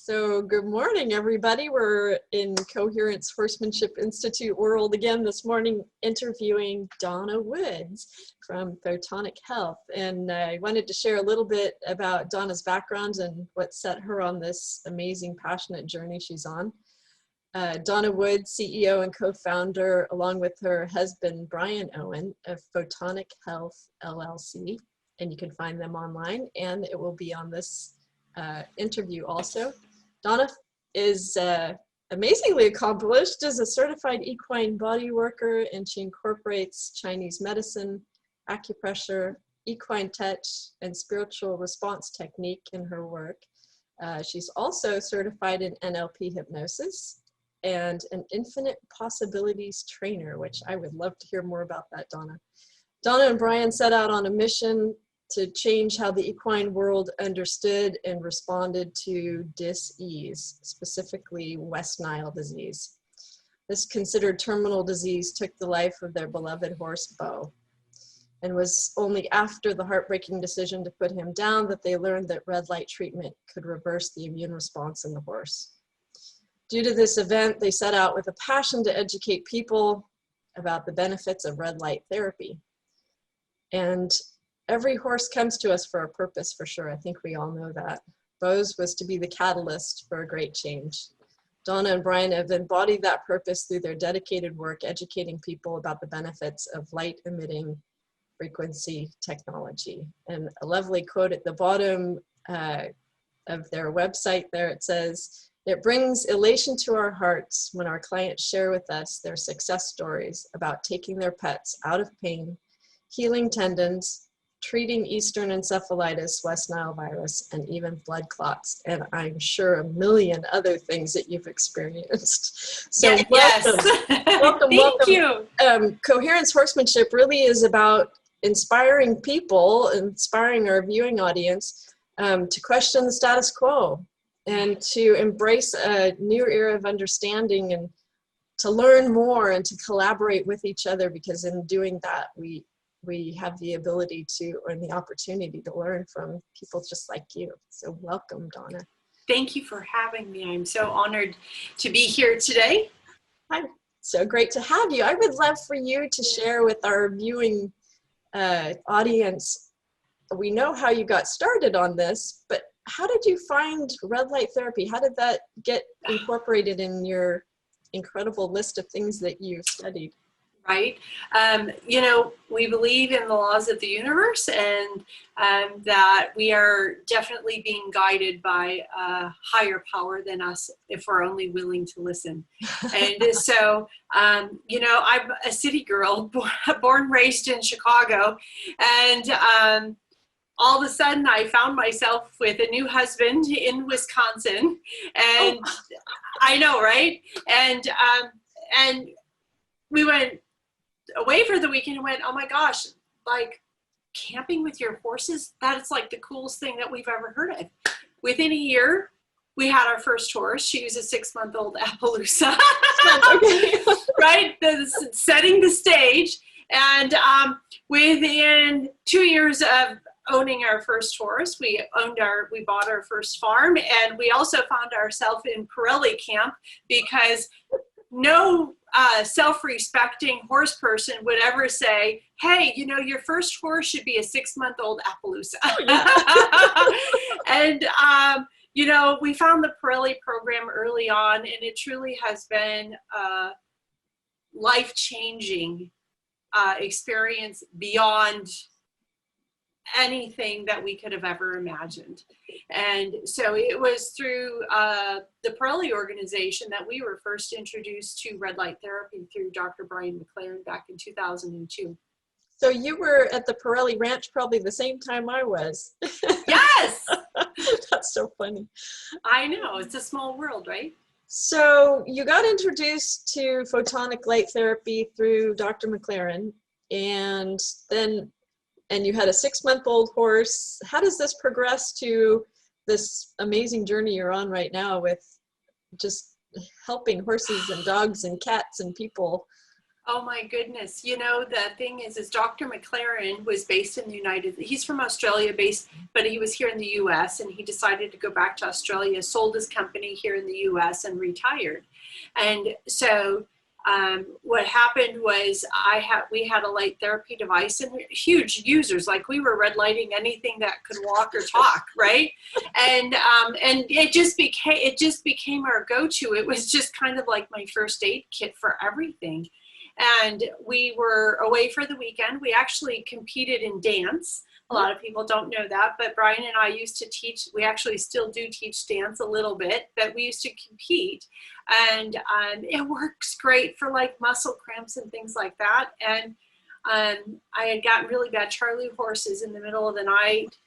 So good morning, everybody. We're in Coherence Horsemanship Institute world again this morning, interviewing Donna Woods from Photonic Health. And I wanted to share a little bit about Donna's background and what set her on this amazing, passionate journey she's on. Donna Woods, CEO and co-founder, along with her husband, Brian Owen, of Photonic Health, LLC. And you can find them online, and it will be on this interview also. Donna is amazingly accomplished as a certified equine body worker, and she incorporates Chinese medicine, acupressure, equine touch, and spiritual response technique in her work. She's also certified in NLP hypnosis and an infinite possibilities trainer, which I would love to hear more about that, Donna. Donna and Brian set out on a mission to change how the equine world understood and responded to dis-ease, specifically West Nile disease. This considered terminal disease took the life of their beloved horse, Bo, and was only after the heartbreaking decision to put him down that they learned that red light treatment could reverse the immune response in the horse. Due to this event, they set out with a passion to educate people about the benefits of red light therapy. And every horse comes to us for a purpose, for sure. I think we all know that. Bo's was to be the catalyst for a great change. Donna and Brian have embodied that purpose through their dedicated work educating people about the benefits of light-emitting frequency technology. And a lovely quote at the bottom of their website there, it says, "It brings elation to our hearts when our clients share with us their success stories about taking their pets out of pain, healing tendons, treating Eastern encephalitis, West Nile virus, and even blood clots." And I'm sure a million other things that you've experienced. So yeah, welcome, yes. welcome, Thank welcome. you. Coherence Horsemanship really is about inspiring people, inspiring our viewing audience to question the status quo and to embrace a new era of understanding and to learn more and to collaborate with each other, because in doing that, we have the ability to, or the opportunity to learn from people just like you. So welcome, Donna. Thank you for having me. I'm so honored to be here today. Hi, so great to have you. I would love for you to share with our viewing audience. We know how you got started on this, but how did you find red light therapy? How did that get incorporated in your incredible list of things that you studied? Right. You know, we believe in the laws of the universe, and that we are definitely being guided by a higher power than us if we're only willing to listen. And so, you know, I'm a city girl, born, raised in Chicago, and all of a sudden I found myself with a new husband in Wisconsin, and I know, right? And we went away for the weekend and went, oh my gosh, like camping with your horses, that's like the coolest thing that we've ever heard of. Within a year, we had our first horse. She was a 6-month-old Appaloosa, right? Setting the stage. And within 2 years of owning our first horse, we bought our first farm, and we also found ourselves in Pirelli camp, because no self-respecting horse person would ever say, hey, you know, your first horse should be a 6-month-old Appaloosa. And, you know, we found the Pirelli program early on, and it truly has been a life-changing experience beyond anything that we could have ever imagined. And so it was through the Pirelli organization that we were first introduced to red light therapy through Dr. Brian McLaren back in 2002. So you were at the Pirelli Ranch probably the same time I was. Yes! That's so funny. I know, it's a small world, right? So you got introduced to photonic light therapy through Dr. McLaren, and you had a 6-month-old horse. How does this progress to this amazing journey you're on right now with just helping horses and dogs and cats and people? Oh my goodness. You know, the thing is Dr. McLaren was based in the he's from Australia based, but he was here in the US, and he decided to go back to Australia, sold his company here in the US and retired. And so what happened was we had a light therapy device, and we're huge users. Like, we were red lighting anything that could walk or talk, right? And it just became our go-to. It was just kind of like my first aid kit for everything. And we were away for the weekend. We actually competed in dance. A lot of people don't know that, but Brian and I used to teach. We actually still do teach dance a little bit, but we used to compete. And it works great for like muscle cramps and things like that. And I had gotten really bad Charlie horses in the middle of the night,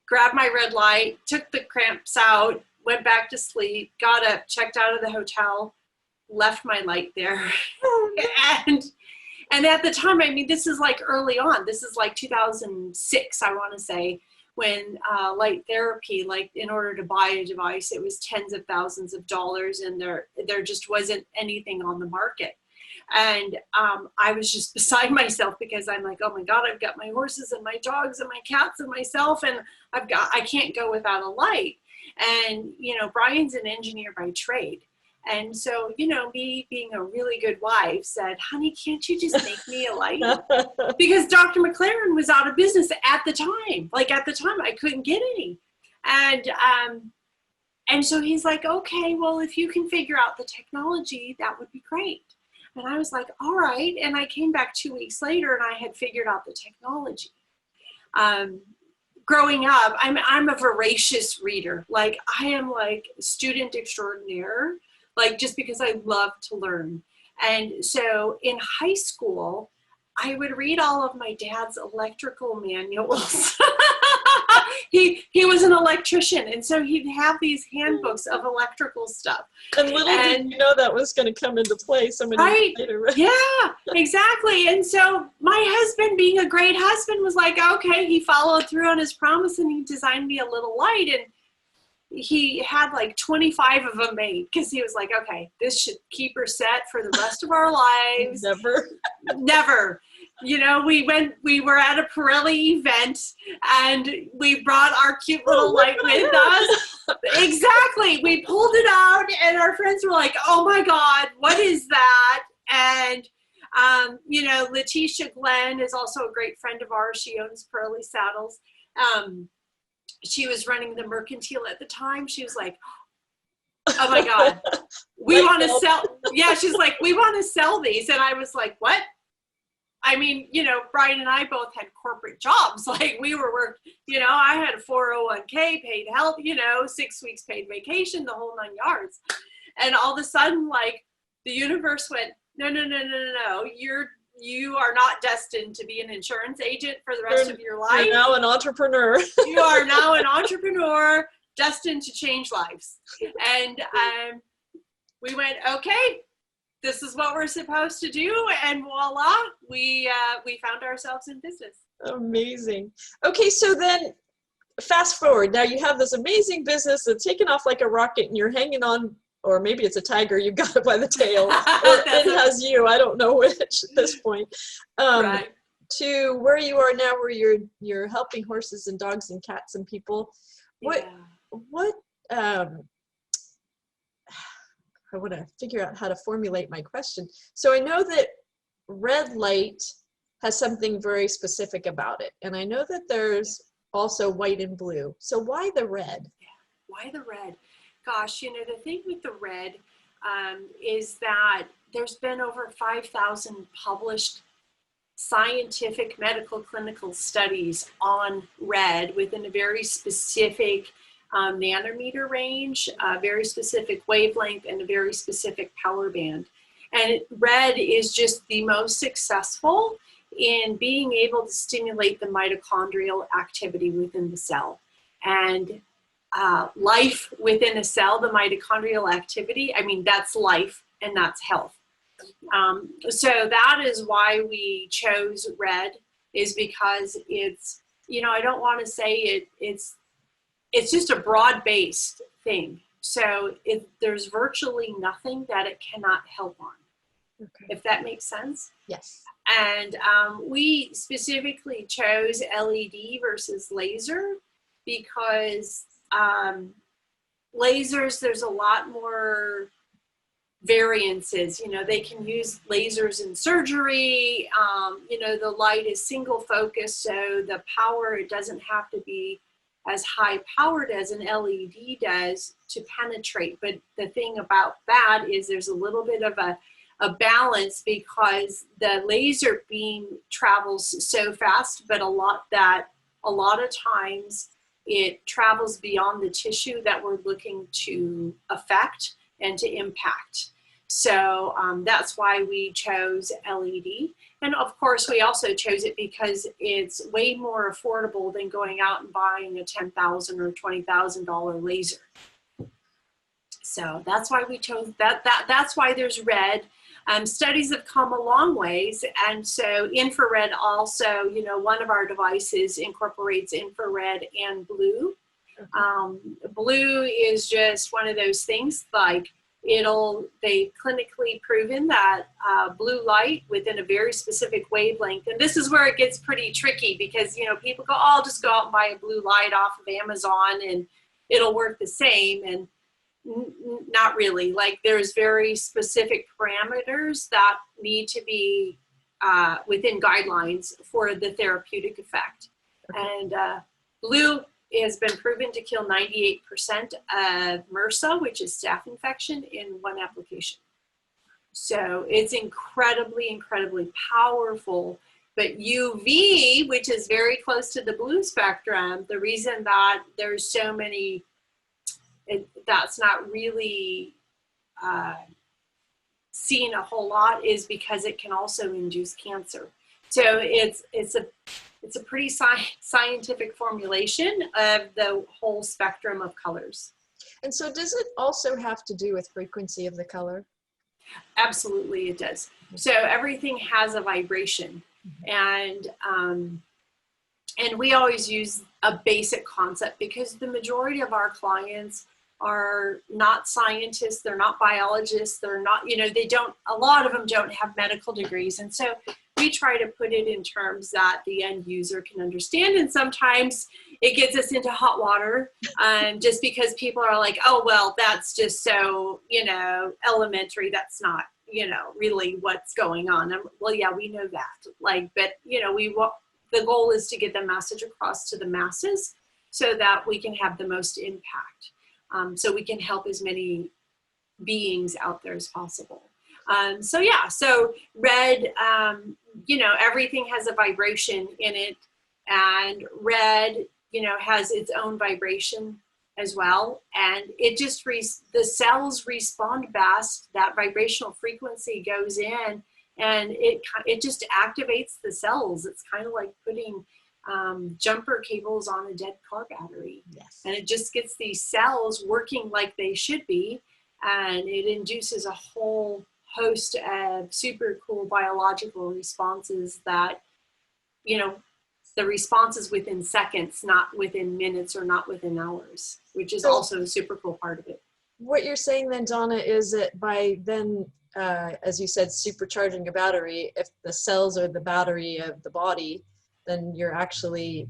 grabbed my red light, took the cramps out, went back to sleep, got up, checked out of the hotel, left my light there. and at the time, I mean, this is like early on, this is like 2006, I want to say, when light therapy, like, in order to buy a device, it was tens of thousands of dollars, and there just wasn't anything on the market. And I was just beside myself, because I'm like, oh my God, I've got my horses and my dogs and my cats and myself, and I can't go without a light. And, you know, Brian's an engineer by trade. And so, you know, me being a really good wife said, honey, can't you just make me a light? Because Dr. McLaren was out of business at the time. Like, at the time, I couldn't get any. And so he's like, okay, well, if you can figure out the technology, that would be great. And I was like, all right. And I came back 2 weeks later, and I had figured out the technology. Growing up, I'm a voracious reader. Like, I am like student extraordinaire. Like, just because I love to learn. And so in high school, I would read all of my dad's electrical manuals. He was an electrician, and so he'd have these handbooks of electrical stuff. And little did you know that was going to come into play so many years later. Right? Yeah, exactly. And so my husband, being a great husband, was like, okay, he followed through on his promise, and he designed me a little light. And he had like 25 of them made, because he was like, okay, this should keep her set for the rest of our lives. Never. You know, we were at a Pirelli event, and we brought our cute little light with us. Exactly. We pulled it out, and our friends were like, oh my God, what is that? And, you know, Letitia Glenn is also a great friend of ours. She owns Pirelli Saddles. She was running the Mercantile at the time. She was like, oh my God, we want to sell. Yeah, she's like, we want to sell these. And I was like, what? I mean, you know, Brian and I both had corporate jobs. Like, we were you know, I had a 401k, paid health, you know, 6 weeks paid vacation, the whole 9 yards. And all of a sudden, like, the universe went, no, you are not destined to be an insurance agent for the rest of your life. You're now an entrepreneur. You are now an entrepreneur destined to change lives. And we went, okay, this is what we're supposed to do. And voila, we found ourselves in business. Amazing. Okay, so then fast forward. Now you have this amazing business that's taken off like a rocket, and you're hanging on, or maybe it's a tiger, you got it by the tail, or it has you, I don't know which at this point, right. To where you are now, where you're helping horses and dogs and cats and people. I want to figure out how to formulate my question. So I know that red light has something very specific about it, and I know that there's also white and blue. So why the red? Yeah. Why the red? Gosh, you know, the thing with the red is that there's been over 5,000 published scientific medical clinical studies on red within a very specific nanometer range, a very specific wavelength, and a very specific power band. And red is just the most successful in being able to stimulate the mitochondrial activity within the cell. And life within a cell, the mitochondrial activity, I mean, that's life and that's health. So that is why we chose red, is because it's, you know, I don't want to say it's just a broad-based thing. So there's virtually nothing that it cannot help on. Okay. if that makes sense. Yes. And we specifically chose LED versus laser because lasers, there's a lot more variances. You know, they can use lasers in surgery. You know, the light is single focus, so the power, it doesn't have to be as high powered as an LED does to penetrate. But the thing about that is there's a little bit of a balance, because the laser beam travels so fast, but a lot of times it travels beyond the tissue that we're looking to affect and to impact. So that's why we chose LED. And of course, we also chose it because it's way more affordable than going out and buying a $10,000 or $20,000 laser. So that's why we chose that. That's why there's red. Studies have come a long ways, and so infrared also, you know, one of our devices incorporates infrared and blue. Blue is just one of those things, like they've clinically proven that blue light within a very specific wavelength, and this is where it gets pretty tricky, because, you know, people go, oh, I'll just go out and buy a blue light off of Amazon and it'll work the same. And not really. Like, there's very specific parameters that need to be within guidelines for the therapeutic effect. And blue has been proven to kill 98% of MRSA, which is staph infection, in one application. So it's incredibly, incredibly powerful. But UV, which is very close to the blue spectrum, the reason that there's so many, that's not really seen a whole lot, is because it can also induce cancer. So it's a pretty scientific formulation of the whole spectrum of colors. And so does it also have to do with frequency of the color? Absolutely, it does. So everything has a vibration, and we always use a basic concept, because the majority of our clients are not scientists, they're not biologists, they're not, you know, a lot of them don't have medical degrees. And so we try to put it in terms that the end user can understand. And sometimes it gets us into hot water, just because people are like, oh, well, that's just so, you know, elementary. That's not, you know, really what's going on. Well, yeah, we know that. Like, but, you know, the goal is to get the message across to the masses so that we can have the most impact. So we can help as many beings out there as possible. So red, you know, everything has a vibration in it, and red, you know, has its own vibration as well. And it just, the cells respond best. That vibrational frequency goes in, and it just activates the cells. It's kind of like putting jumper cables on a dead car battery. Yes. And it just gets these cells working like they should be, and it induces a whole host of super cool biological responses that, you know, the response is within seconds, not within minutes or not within hours, which is also a super cool part of it. What you're saying then, Donna, is that by then, as you said, supercharging a battery, if the cells are the battery of the body, then you're actually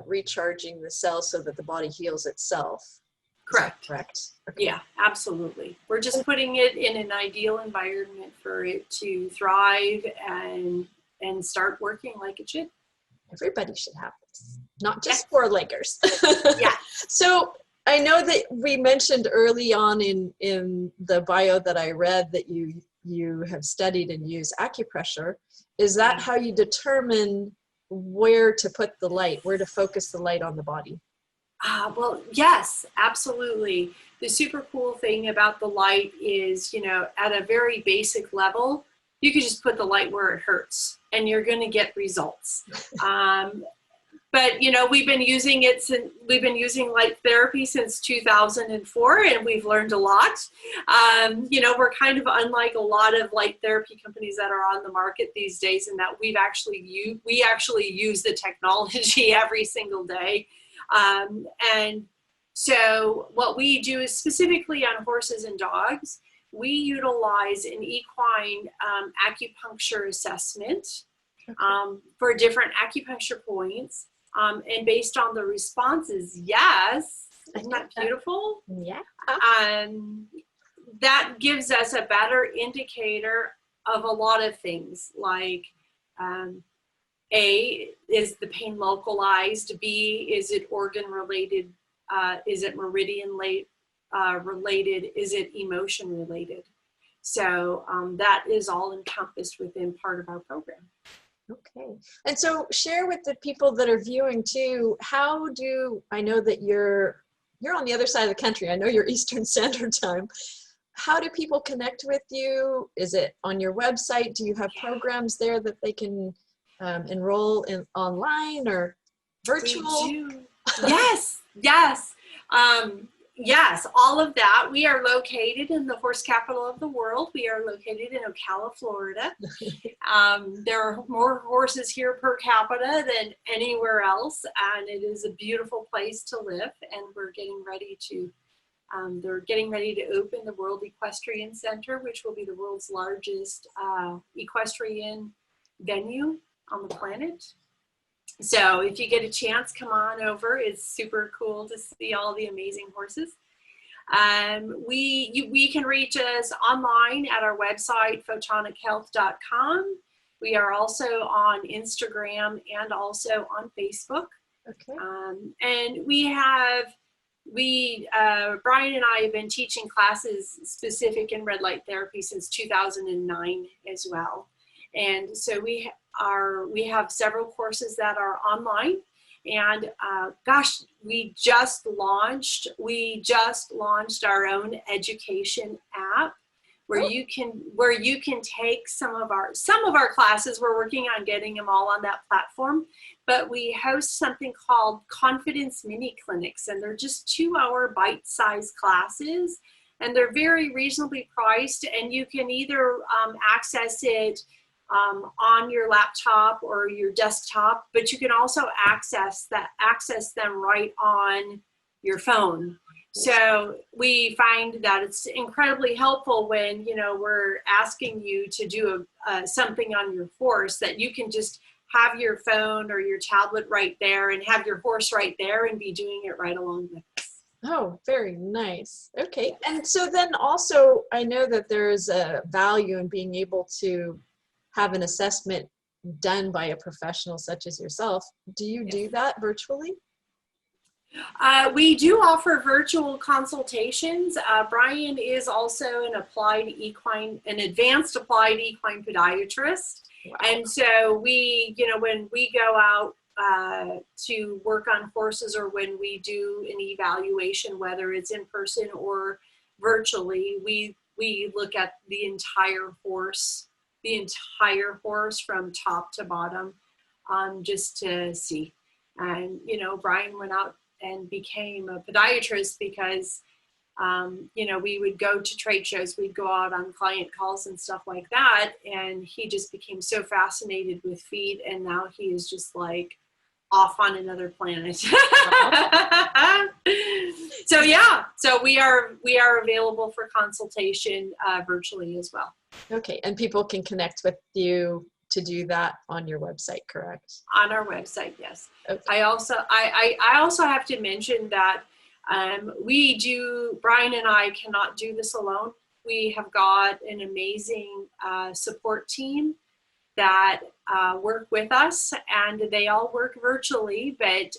recharging the cells so that the body heals itself. Correct. Correct. Okay. Yeah, absolutely. We're just putting it in an ideal environment for it to thrive and start working like it should. Everybody should have this, not just four-leggers. Yeah. So I know that we mentioned early on in the bio that I read that you have studied and used acupressure. Is that how you determine where to put the light, where to focus the light on the body? Well, yes, absolutely. The super cool thing about the light is, you know, at a very basic level, you can just put the light where it hurts and you're going to get results. But, you know, we've been using light therapy since 2004, and we've learned a lot. You know, we're kind of unlike a lot of light therapy companies that are on the market these days, in that we actually use the technology every single day. And so what we do is specifically on horses and dogs, we utilize an equine acupuncture assessment for different acupuncture points. And based on the responses, yes, isn't that beautiful? Yeah. That gives us a better indicator of a lot of things, like A, is the pain localized? B, is it organ related? Is it meridian related? Is it emotion related? So that is all encompassed within part of our program. Okay. And so share with the people that are viewing too, I know that you're on the other side of the country. I know you're Eastern Standard Time. How do people connect with you? Is it on your website? Do you have programs there that they can enroll in online or virtual? We do. Yes, yes. Yes, all of that. We are located in the horse capital of the world. We are located in Ocala, Florida. There are more horses here per capita than anywhere else, and it is a beautiful place to live. And we're getting ready to, they're getting ready to open the World Equestrian Center, which will be the world's largest equestrian venue on the planet. So if you get a chance, come on over. It's super cool to see all the amazing horses. We can reach us online at our website, photonichealth.com. We are also on Instagram and also on Facebook. Okay. And Brian and I have been teaching classes specific in red light therapy since 2009 as well. And so we have several courses that are online, and gosh, we just launched our own education app where you can take some of our classes. We're working on getting them all on that platform, but we host something called Confidence Mini Clinics, and they're just 2-hour bite-sized classes, and they're very reasonably priced, and you can either access it on your laptop or your desktop, but you can also access them right on your phone. So we find that it's incredibly helpful when, we're asking you to do something on your horse, that you can just have your phone or your tablet right there and have your horse right there and be doing it right along with us. Oh, very nice. Okay. And so then also, I know that there's a value in being able to have an assessment done by a professional such as yourself. Do you do that virtually? We do offer virtual consultations. Brian is also an advanced applied equine podiatrist. Wow. And so when we go out to work on horses, or when we do an evaluation, whether it's in person or virtually, we look at the entire horse from top to bottom, just to see. And, Brian went out and became a podiatrist because, we would go to trade shows, we'd go out on client calls and stuff like that. And he just became so fascinated with feet. And now he is just like off on another planet. So we are available for consultation virtually as well. Okay, and people can connect with you to do that on your website, correct? On our website, yes. Okay. I also have to mention that Brian and I cannot do this alone. We have got an amazing support team that work with us, and they all work virtually, but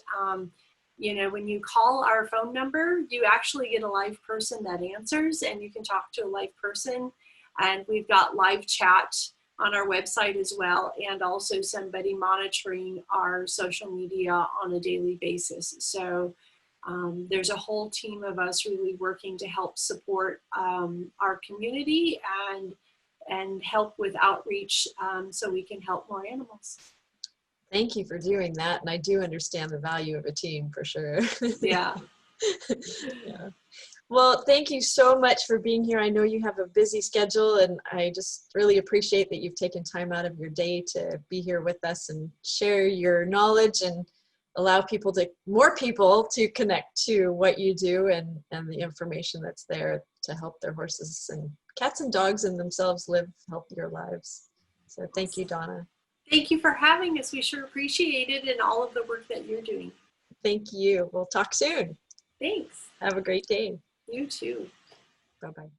when you call our phone number, you actually get a live person that answers, and you can talk to a live person. And we've got live chat on our website as well, and also somebody monitoring our social media on a daily basis. So there's a whole team of us really working to help support our community and help with outreach, so we can help more animals. Thank you for doing that. And I do understand the value of a team for sure. Yeah. Yeah. Well, thank you so much for being here. I know you have a busy schedule, and I just really appreciate that you've taken time out of your day to be here with us and share your knowledge and allow more people to connect to what you do and the information that's there to help their horses and cats and dogs and themselves live healthier lives. So thank you, Donna. Thank you for having us. We sure appreciate it and all of the work that you're doing. Thank you. We'll talk soon. Thanks. Have a great day. You too. Bye-bye.